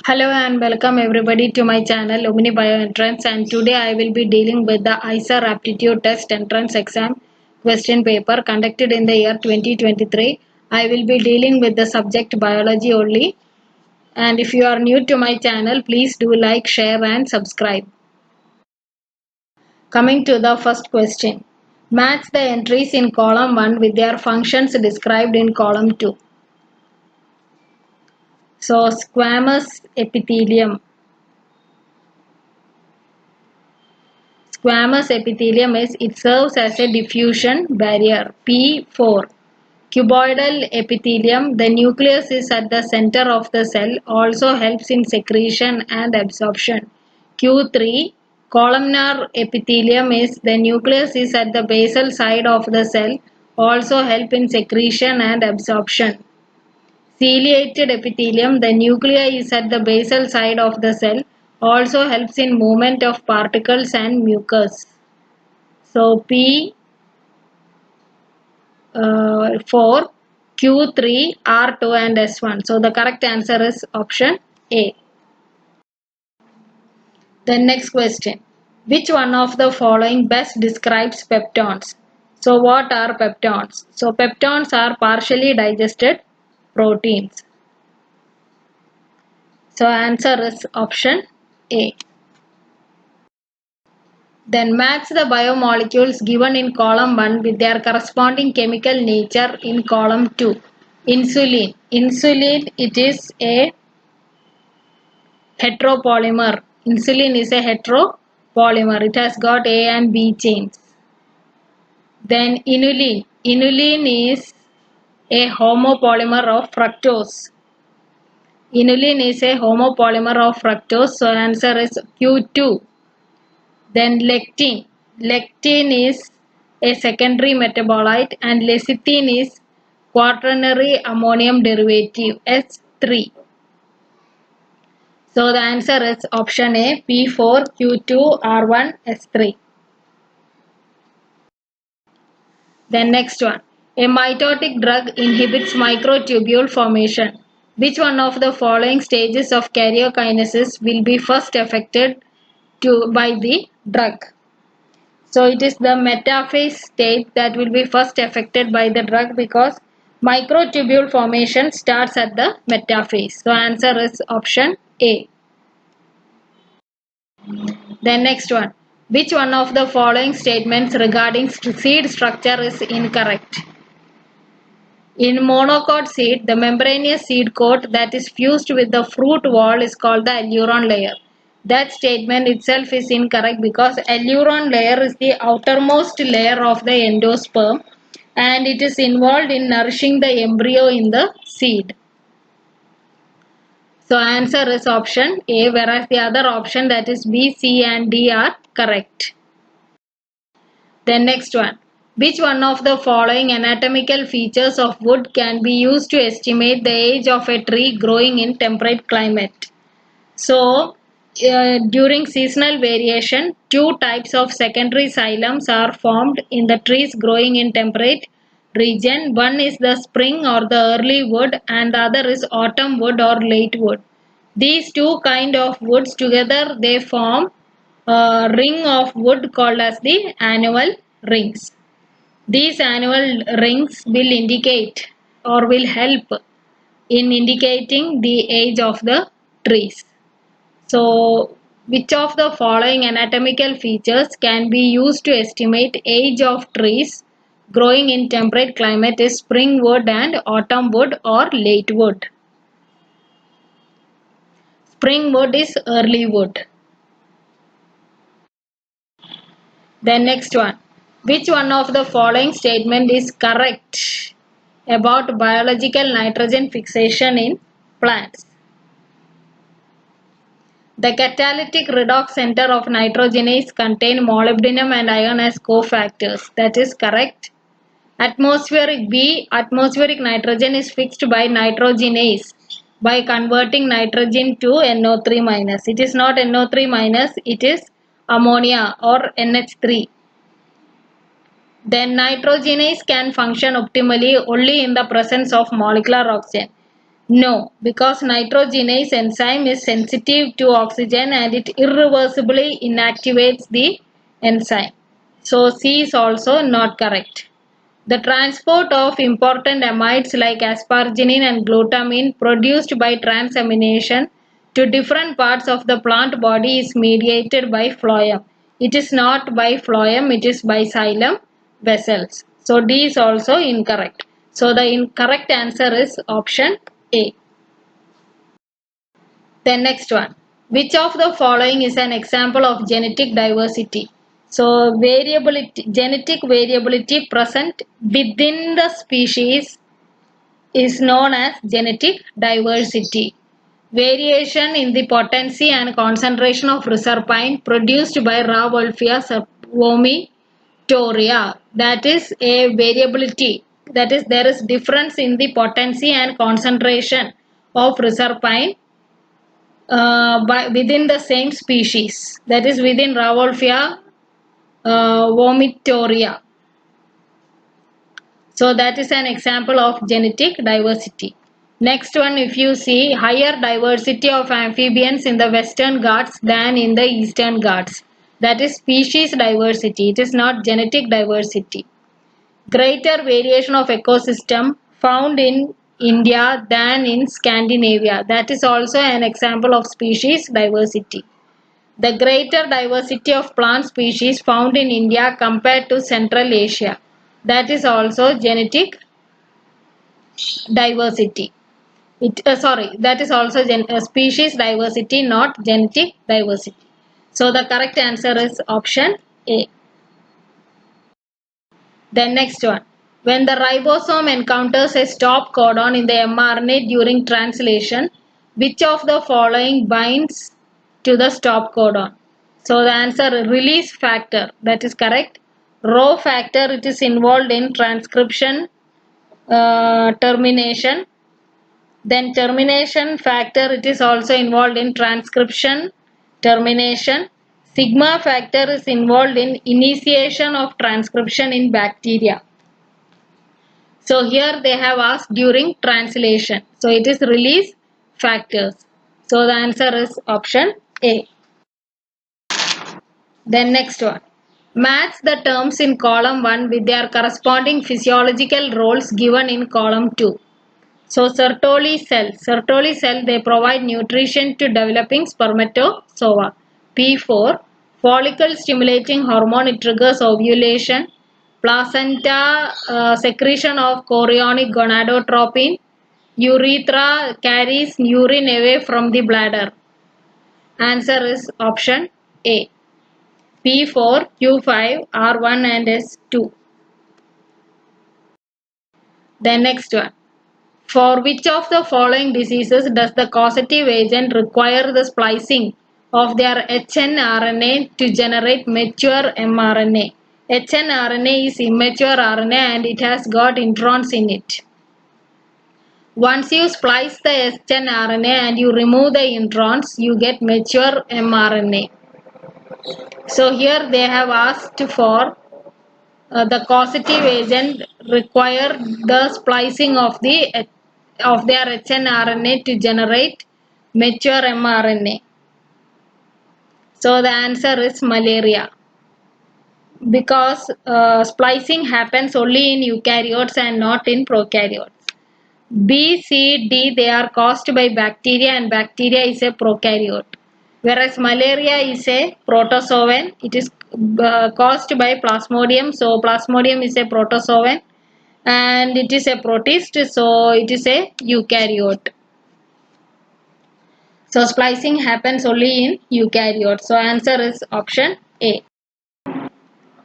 Hello and welcome everybody to my channel Omni Bioentrance, and today I will be dealing with the IISER Aptitude Test Entrance Exam question paper conducted in the year 2023. I will be dealing with the subject biology only, and if you are new to my channel, please do like, share and subscribe. Coming to the first question. Match the entries in column 1 with their functions described in column 2. So squamous epithelium. Squamous epithelium it serves as a diffusion barrier. P4. Cuboidal epithelium, the nucleus is at the center of the cell, also helps in secretion and absorption. Q3. Columnar epithelium is the nucleus is at the basal side of the cell, also help in secretion and absorption. Ciliated epithelium, the nuclei is at the basal side of the cell, also helps in movement of particles and mucus. So P4, Q3, R2 and S1. So the correct answer is option A. The next question. Which one of the following best describes peptones? So what are peptones? So peptones are partially digested proteins. So answer is option A. Then match the biomolecules given in column 1 with their corresponding chemical nature in column 2. Insulin. Insulin, it is a heteropolymer. Insulin is a heteropolymer. It has got A and B chains. Then inulin. Inulin is a homopolymer of fructose. Inulin is a homopolymer of fructose. So answer is Q2. Then lectin. Lectin is a secondary metabolite and lecithin is quaternary ammonium derivative S3. So the answer is option A, P4, Q2, R1, S3. Then next one. A mitotic drug inhibits microtubule formation. Which one of the following stages of karyokinesis will be first affected by the drug? So it is the metaphase state that will be first affected by the drug because microtubule formation starts at the metaphase. So answer is option A. Then next one. Which one of the following statements regarding seed structure is incorrect? In monocot seed, the membranous seed coat that is fused with the fruit wall is called the alluron layer. That statement itself is incorrect because alluron layer is the outermost layer of the endosperm and it is involved in nourishing the embryo in the seed. So answer is option A, whereas the other option, that is B, C and D, are correct. Then next one. Which one of the following anatomical features of wood can be used to estimate the age of a tree growing in temperate climate? So during seasonal variation, two types of secondary xylems are formed in the trees growing in temperate region. One is the spring or the early wood and the other is autumn wood or late wood. These two kind of woods together they form a ring of wood called as the annual rings. These annual rings will indicate or will help in indicating the age of the trees. So, which of the following anatomical features can be used to estimate age of trees growing in temperate climate is spring wood and autumn wood or late wood? Spring wood is early wood. Then next one. Which one of the following statement is correct about biological nitrogen fixation in plants? The catalytic redox center of nitrogenase contain molybdenum and iron as cofactors. That is correct. Atmospheric nitrogen is fixed by nitrogenase by converting nitrogen to NO3-. It is not NO3-, it is ammonia or NH3. Then nitrogenase can function optimally only in the presence of molecular oxygen. No, because nitrogenase enzyme is sensitive to oxygen and it irreversibly inactivates the enzyme. So C is also not correct. The transport of important amides like asparagine and glutamine produced by transamination to different parts of the plant body is mediated by phloem. It is not by phloem, it is by xylem vessels. So D is also incorrect. So the incorrect answer is option A. Then next one. Which of the following is an example of genetic diversity? So variability, genetic variability present within the species is known as genetic diversity. Variation in the potency and concentration of reserpine produced by Rauwolfia vomitoria. That is a variability. That is, there is difference in the potency and concentration of reserpine within the same species, that is within Rauwolfia vomitoria. So that is an example of genetic diversity. Next one, if you see, higher diversity of amphibians in the Western Ghats than in the Eastern Ghats. That is species diversity. It is not genetic diversity. Greater variation of ecosystem found in India than in Scandinavia. That is also an example of species diversity. The greater diversity of plant species found in India compared to Central Asia. That is also genetic diversity. That is also species diversity, not genetic diversity. So the correct answer is option A. Then next one. When the ribosome encounters a stop codon in the mRNA during translation, which of the following binds to the stop codon? So the answer, release factor. That is correct. Rho factor, it is involved in transcription termination. Then termination factor, it is also involved in transcription termination. Sigma factor is involved in initiation of transcription in bacteria. So here they have asked during translation. So it is release factors. So the answer is option A. Then next one. Match the terms in column 1 with their corresponding physiological roles given in column 2. So Sertoli cell, they provide nutrition to developing spermatozoa. P4, follicle stimulating hormone, it triggers ovulation. Placenta, secretion of chorionic gonadotropin. Urethra carries urine away from the bladder. Answer is option A. P4, Q5, R1 and S2. Then next one. For which of the following diseases does the causative agent require the splicing of their hnRNA to generate mature mRNA? hnRNA is immature RNA and it has got introns in it. Once you splice the hnRNA and you remove the introns, you get mature mRNA. So here they have asked for the causative agent require the splicing of their hnRNA to generate mature mRNA. So the answer is malaria, because splicing happens only in eukaryotes and not in prokaryotes. B, C, D, they are caused by bacteria and bacteria is a prokaryote. Whereas malaria is a protozoan, it is caused by plasmodium. So plasmodium is a protozoan and it is a protist, so it is a eukaryote. So splicing happens only in eukaryotes. So answer is option A.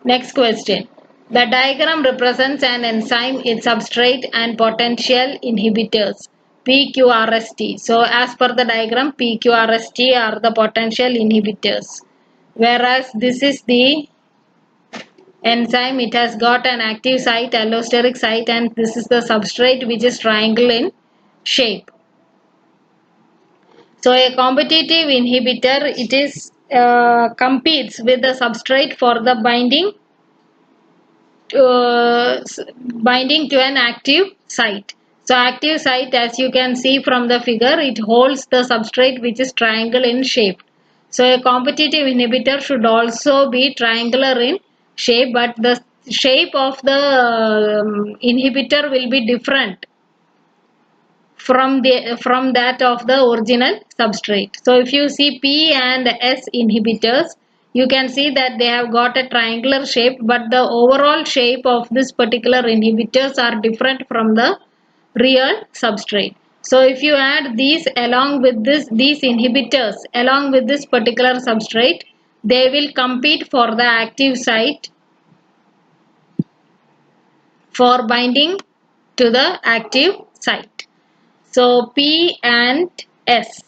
Next question. The diagram represents an enzyme, its substrate and potential inhibitors. PQRST. So as per the diagram, PQRST are the potential inhibitors. Whereas this is the enzyme, it has got an active site, allosteric site, and this is the substrate which is triangle in shape. So a competitive inhibitor, it is competes with the substrate for the binding to an active site. So active site, as you can see from the figure, it holds the substrate which is triangle in shape. So a competitive inhibitor should also be triangular in shape, but the shape of the inhibitor will be different from that of the original substrate. So if you see P and S inhibitors, you can see that they have got a triangular shape, but the overall shape of this particular inhibitors are different from the real substrate. So if you add these along with these inhibitors along with this particular substrate, they will compete for the active site for binding to the active site. So P and S,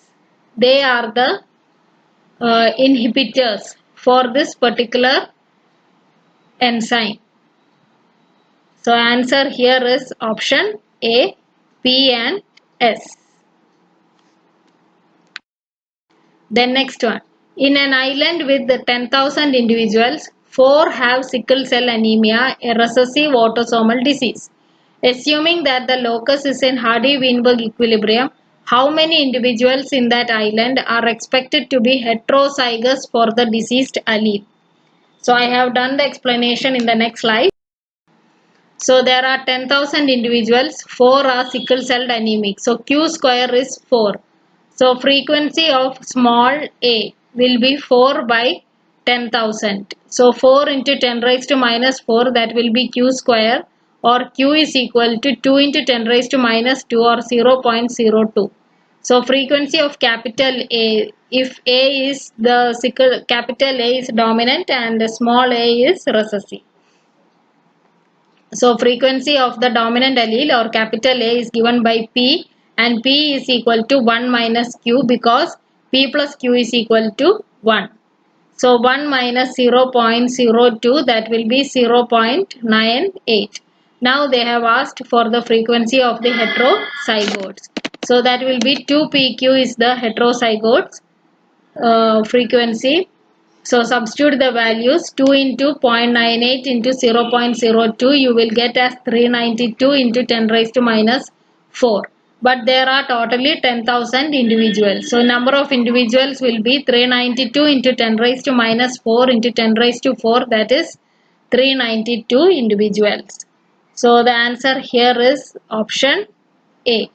they are the inhibitors for this particular enzyme. So answer here is option A, P and S. Then next one. In an island with 10,000 individuals, 4 have sickle cell anemia, a recessive autosomal disease. Assuming that the locus is in Hardy-Weinberg equilibrium, how many individuals in that island are expected to be heterozygous for the diseased allele? So I have done the explanation in the next slide. So there are 10,000 individuals, 4 are sickle cell anemic. So Q square is 4. So frequency of small a will be 4 by 10,000. So 4 into 10 raised to minus 4, that will be Q square, or Q is equal to 2 into 10 raised to minus 2, or 0.02. So frequency of capital A, if A is the sickle, capital A is dominant and small a is recessive. So frequency of the dominant allele or capital A is given by P, and P is equal to 1 minus Q because P plus Q is equal to 1. So 1 minus 0.02, that will be 0.98. Now they have asked for the frequency of the heterozygotes. So that will be 2 PQ is the heterozygotes frequency. So substitute the values. 2 into 0.98 into 0.02, you will get as 392 into 10 raised to minus 4. But there are totally 10,000 individuals. So number of individuals will be 392 into 10 raised to minus 4 into 10 raised to 4, that is 392 individuals. So the answer here is option A.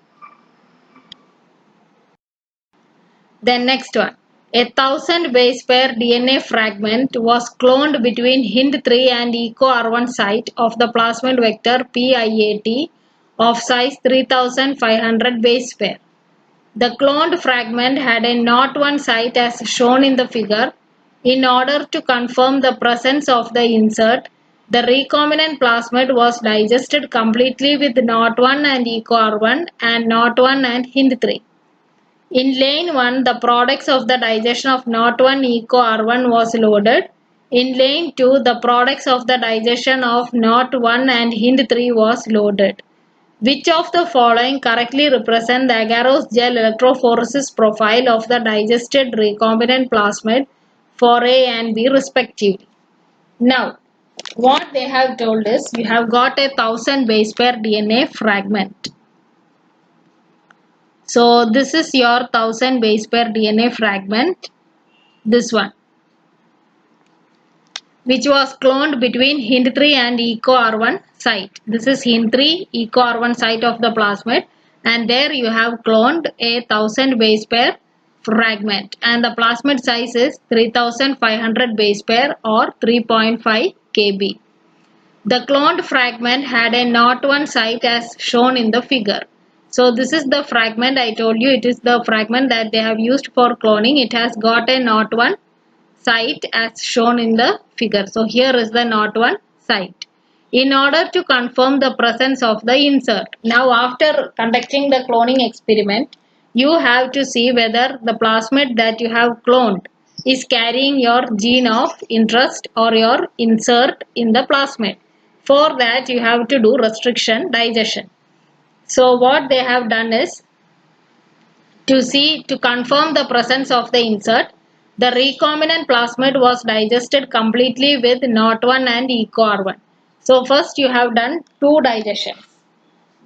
Then next one. A 1000 base pair DNA fragment was cloned between Hind3 and EcoR1 site of the plasmid vector PIAT of size 3500 base pair. The cloned fragment had a NOT1 site as shown in the figure. In order to confirm the presence of the insert, the recombinant plasmid was digested completely with NOT1 and EcoR1 and NOT1 and Hind3. In lane 1, the products of the digestion of NOT1 EcoR1 was loaded. In lane 2, the products of the digestion of NOT1 and Hind3 was loaded. Which of the following correctly represent the agarose gel electrophoresis profile of the digested recombinant plasmid for A and B respectively? Now, what they have told is you have got a 1000 base pair DNA fragment. So this is your 1000 base pair DNA fragment, this one, which was cloned between Hind3 and EcoR1 site. This is Hind3 EcoR1 site of the plasmid, and there you have cloned a 1000 base pair fragment, and the plasmid size is 3500 base pair or 3.5 kb. The cloned fragment had a NOT1 site as shown in the figure. So this is the fragment I told you, it is the fragment that they have used for cloning. It has got a NOT1 site as shown in the figure. So here is the NOT1 site. In order to confirm the presence of the insert, now after conducting the cloning experiment, you have to see whether the plasmid that you have cloned is carrying your gene of interest or your insert in the plasmid. For that you have to do restriction digestion. So what they have done is to confirm the presence of the insert, the recombinant plasmid was digested completely with NOT1 and EcoR1. So first you have done two digestions.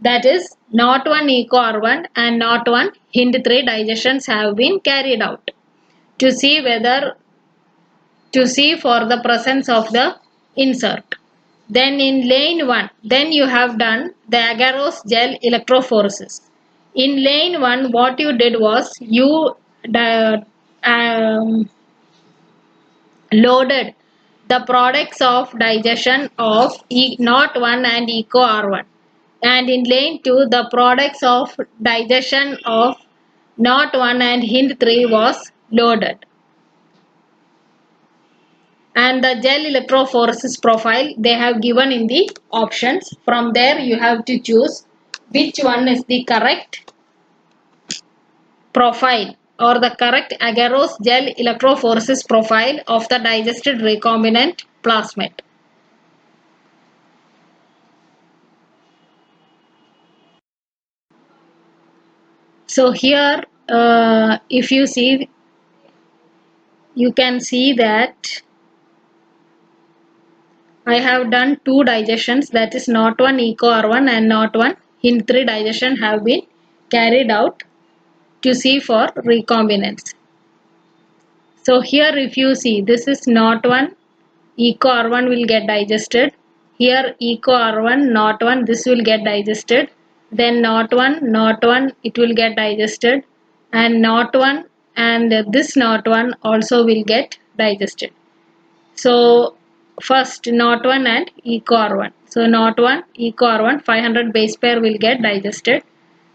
that is not one eco R1 and not one Hind 3 digestions have been carried out to see for the presence of the insert. Then in lane 1, then you have done the agarose gel electrophoresis. In lane 1, what you did was you loaded the products of digestion of not 1 and eco R1. And in lane 2, the products of digestion of not 1 and Hind 3 was loaded. And the gel electrophoresis profile they have given in the options. From there you have to choose which one is the correct profile or the correct agarose gel electrophoresis profile of the digested recombinant plasmid. So here if you see, you can see that I have done two digestions, that is not one eco R1 and not one Hind 3 digestion have been carried out to see for recombinants. So here if you see, this is not one eco R1 will get digested. Here eco R1 not one, this will get digested. Then not one it will get digested, and not one and this not one also will get digested. So first not one and eco R1. So not one eco R1 500 base pair will get digested.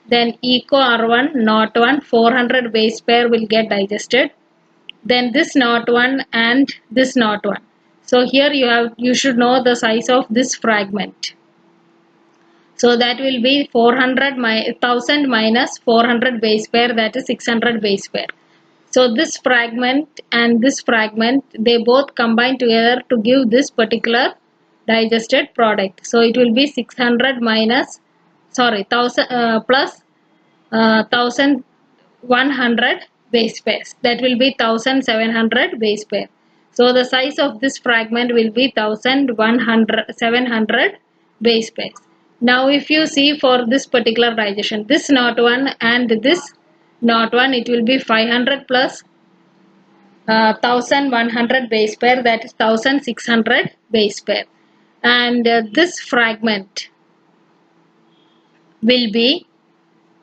Then eco R1 not one 400 base pair will get digested. Then this not one and this not one. So here you should know the size of this fragment. So that will be 1000 minus 400 base pair, that is 600 base pair. So this fragment and this fragment, they both combine together to give this particular digested product. So it will be 600 minus 1000 plus 1100 base pairs, that will be 1700 base pair. So the size of this fragment will be 700 base pairs. Now if you see for this particular digestion, this not one and this not one, it will be 500 plus 1100 base pair, that is 1600 base pair. And this fragment will be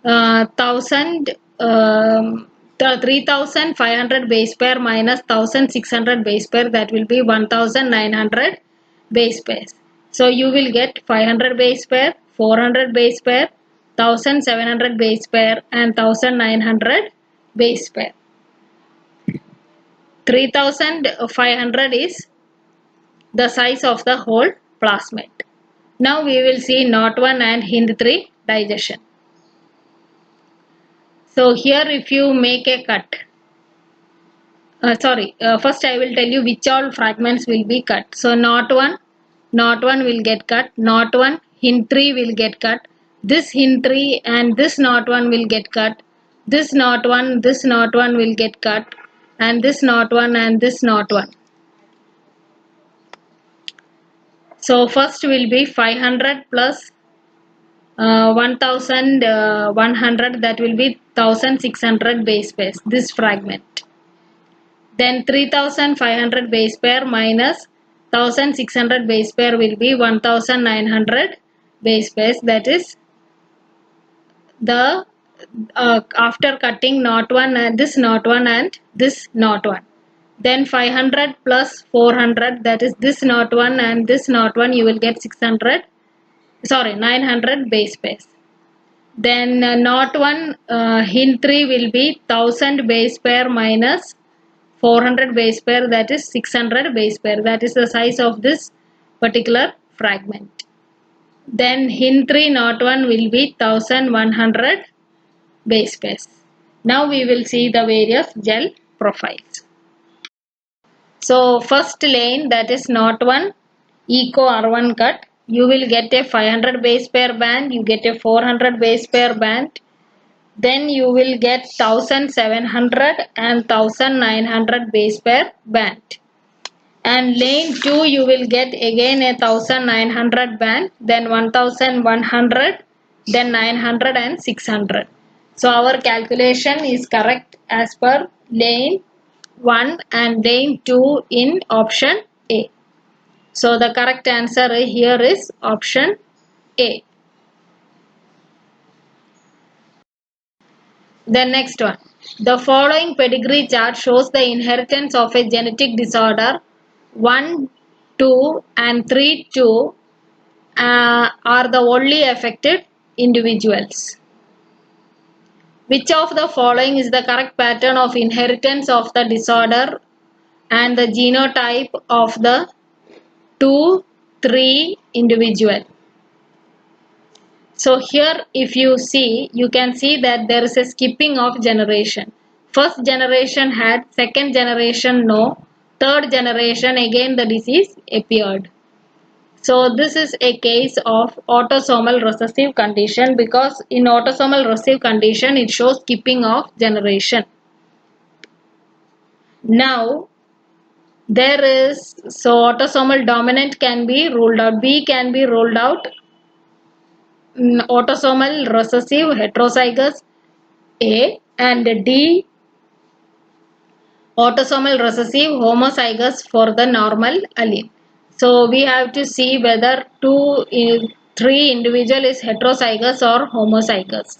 3500 base pair minus 1600 base pair, that will be 1900 base pairs. So you will get 500 base pair, 400 base pair, 1700 base pair and 1900 base pair. 3500 is the size of the whole plasmid. Now we will see not one and Hind 3 digestion. So here if you make a cut, first I will tell you which all fragments will be cut. So not one will get cut, not one Hind 3 will get cut, this Hind 3 and this not one will get cut, this not one will get cut, and this not one and this not one. So first will be 500 plus 1100, that will be 1600 base pairs, this fragment. Then 3500 base pair minus 1600 base pair will be 1900 base pairs, that is the after cutting not one and this not one and this not one. Then 500 plus 400, that is this not one and this not one, you will get 900 base pairs. Then not one Hind 3 will be 1000 base pair minus 400 base pair, that is 600 base pair, that is the size of this particular fragment. Then Hind 3 not one will be 1100 base pairs. Now we will see the various gel profiles. So first lane, that is not one eco R1 cut, you will get a 500 base pair band, you get a 400 base pair band, then you will get 1700 and 1900 base pair band. And lane 2 you will get again a 1900 band, then 1100 then 900 and 600. So our calculation is correct as per lane 1 and lane 2 in option A. So the correct answer here is option A. The next one. The following pedigree chart shows the inheritance of a genetic disorder 1, 2 and 3, 2 are the only affected individuals. Which of the following is the correct pattern of inheritance of the disorder and the genotype of the 2, 3 individual? So here if you see, you can see that there is a skipping of generation. First generation had, second generation no, third generation again the disease appeared. So this is a case of autosomal recessive condition, because in autosomal recessive condition it shows skipping of generation. Now there is, so autosomal dominant can be ruled out, B can be ruled out, autosomal recessive heterozygous A, and D autosomal recessive homozygous for the normal allele. So we have to see whether 3 individual is heterozygous or homozygous.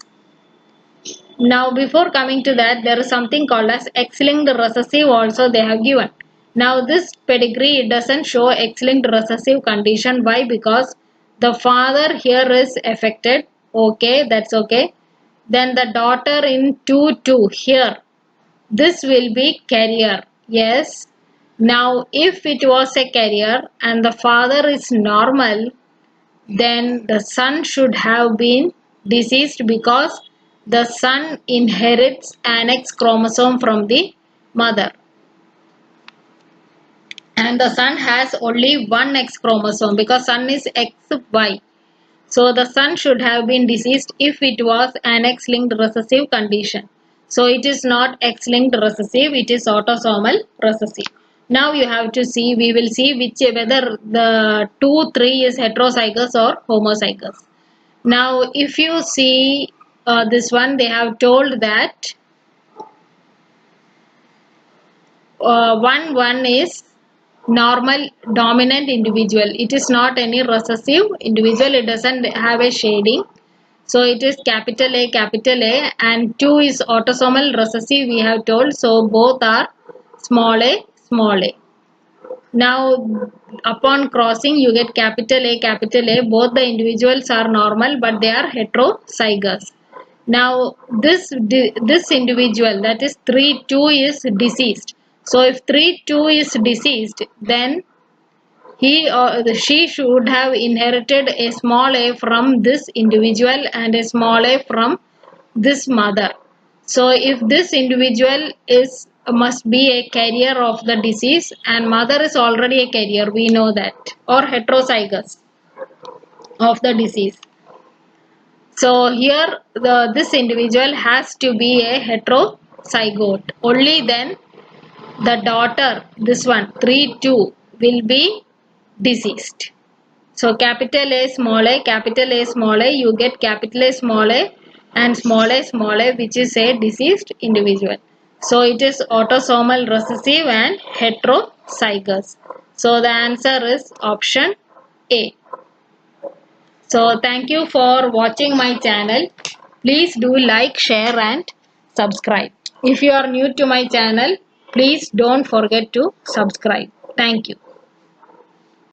Now before coming to that, there is something called as X-linked recessive also they have given. Now this pedigree, it doesn't show X-linked recessive condition. Why? Because the father here is affected. Okay, that's okay. Then the daughter in 2, here, this will be carrier. Yes. Now if it was a carrier and the father is normal, then the son should have been deceased, because the son inherits an X chromosome from the mother. And the son has only one X chromosome, because son is XY. So the son should have been deceased if it was an X-linked recessive condition. So it is not X-linked recessive, it is autosomal recessive. Now you have to see, we will see whether the 2, 3 is heterozygous or homozygous. Now if you see this one, they have told that 1, 1 is normal dominant individual. It is not any recessive individual, it doesn't have a shading. So it is capital A, and 2 is autosomal recessive we have told. So both are small a, small a. Now upon crossing you get capital A. Both the individuals are normal but they are heterozygous. Now this individual, that is 3, 2 is deceased. So if 3, 2 is deceased, then he or she should have inherited a small a from this individual and a small a from this mother. So if this individual must be a carrier of the disease, and mother is already a carrier, we know that, or heterozygous of the disease. So here this individual has to be a heterozygote. Only then the daughter, this one 3, 2 will be deceased. So capital A, small a, you get capital A, small a, and small a, which is a deceased individual. So it is autosomal recessive and heterozygous. So the answer is option A. So thank you for watching my channel. Please do like, share and subscribe. If you are new to my channel, please don't forget to subscribe. Thank you.